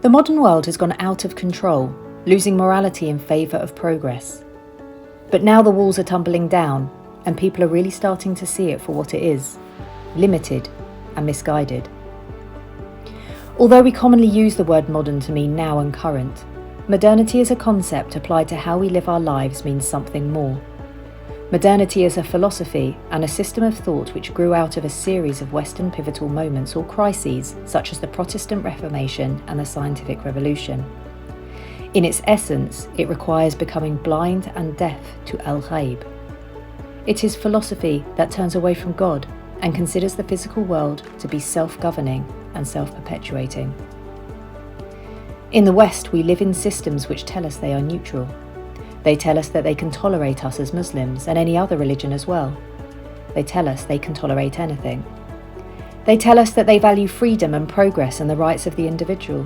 The modern world has gone out of control, losing morality in favour of progress. But now the walls are tumbling down, and people are really starting to see it for what it is: limited and misguided. Although we commonly use the word modern to mean now and current, modernity as a concept applied to how we live our lives means something more. Modernity is a philosophy and a system of thought which grew out of a series of Western pivotal moments or crises, such as the Protestant Reformation and the Scientific Revolution. In its essence, it requires becoming blind and deaf to al-ghaib. It is philosophy that turns away from God and considers the physical world to be self-governing and self-perpetuating. In the West, we live in systems which tell us they are neutral. They tell us that they can tolerate us as Muslims and any other religion as well. They tell us they can tolerate anything. They tell us that they value freedom and progress and the rights of the individual.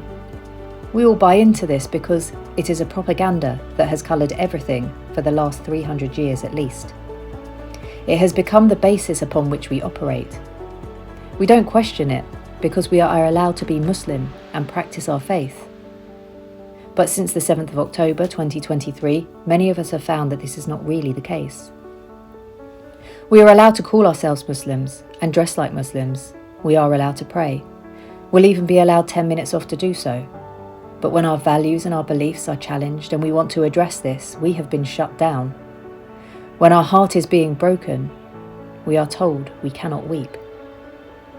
We all buy into this because it is a propaganda that has coloured everything for the last 300 years at least. It has become the basis upon which we operate. We don't question it because we are allowed to be Muslim and practice our faith. But since the 7th of October 2023, many of us have found that this is not really the case. We are allowed to call ourselves Muslims and dress like Muslims. We are allowed to pray. We'll even be allowed 10 minutes off to do so. But when our values and our beliefs are challenged and we want to address this, we have been shut down. When our heart is being broken, we are told we cannot weep.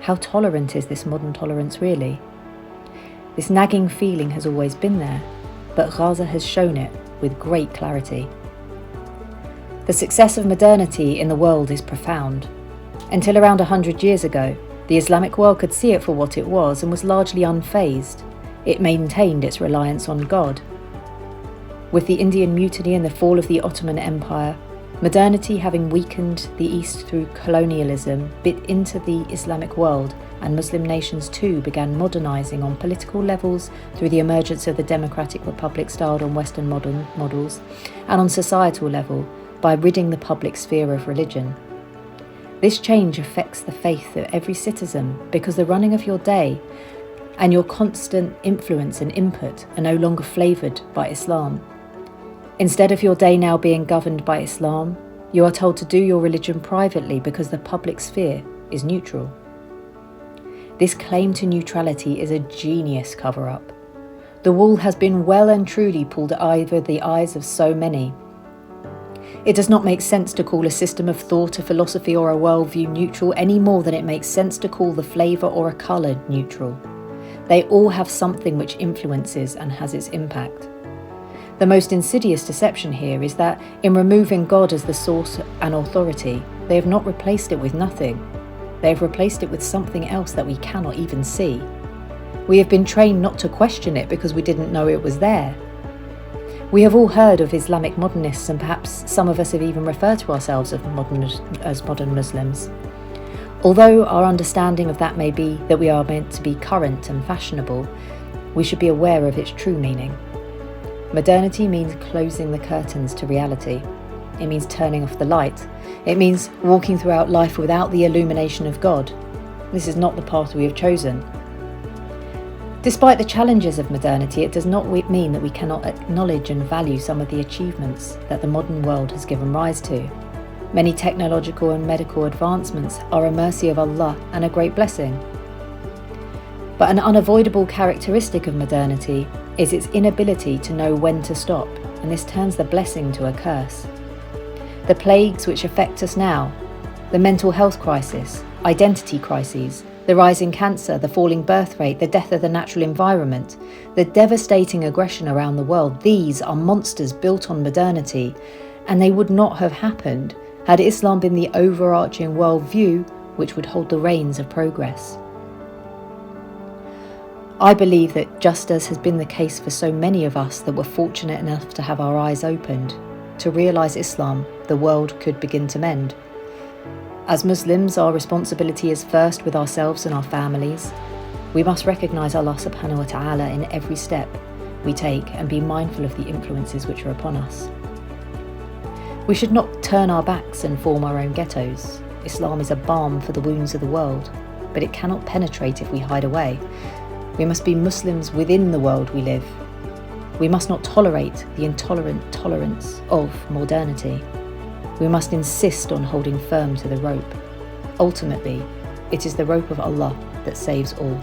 How tolerant is this modern tolerance really? This nagging feeling has always been there, but Gaza has shown it with great clarity. The success of modernity in the world is profound. Until around 100 years ago, the Islamic world could see it for what it was and was largely unfazed. It maintained its reliance on God. With the Indian Mutiny and the fall of the Ottoman Empire, modernity, having weakened the East through colonialism, bit into the Islamic world, and Muslim nations too began modernising on political levels through the emergence of the democratic republic styled on Western modern models, and on societal level by ridding the public sphere of religion. This change affects the faith of every citizen because the running of your day and your constant influence and input are no longer flavoured by Islam. Instead of your day now being governed by Islam, you are told to do your religion privately because the public sphere is neutral. This claim to neutrality is a genius cover-up. The wool has been well and truly pulled over the eyes of so many. It does not make sense to call a system of thought, a philosophy or a worldview neutral any more than it makes sense to call the flavour or a colour neutral. They all have something which influences and has its impact. The most insidious deception here is that in removing God as the source and authority, they have not replaced it with nothing. They have replaced it with something else that we cannot even see. We have been trained not to question it because we didn't know it was there. We have all heard of Islamic modernists, and perhaps some of us have even referred to ourselves as modern Muslims. Although our understanding of that may be that we are meant to be current and fashionable, we should be aware of its true meaning. Modernity means closing the curtains to reality. It means turning off the light. It means walking throughout life without the illumination of God. This is not the path we have chosen. Despite the challenges of modernity, it does not mean that we cannot acknowledge and value some of the achievements that the modern world has given rise to. Many technological and medical advancements are a mercy of Allah and a great blessing. But an unavoidable characteristic of modernity is its inability to know when to stop, and this turns the blessing to a curse. The plagues which affect us now, the mental health crisis, identity crises, the rise in cancer, the falling birth rate, the death of the natural environment, the devastating aggression around the world, these are monsters built on modernity, and they would not have happened had Islam been the overarching worldview which would hold the reins of progress. I believe that just as has been the case for so many of us that were fortunate enough to have our eyes opened, to realise Islam, the world could begin to mend. As Muslims, our responsibility is first with ourselves and our families. We must recognise Allah subhanahu wa ta'ala in every step we take and be mindful of the influences which are upon us. We should not turn our backs and form our own ghettos. Islam is a balm for the wounds of the world, but it cannot penetrate if we hide away. We must be Muslims within the world we live. We must not tolerate the intolerant tolerance of modernity. We must insist on holding firm to the rope. Ultimately, it is the rope of Allah that saves all.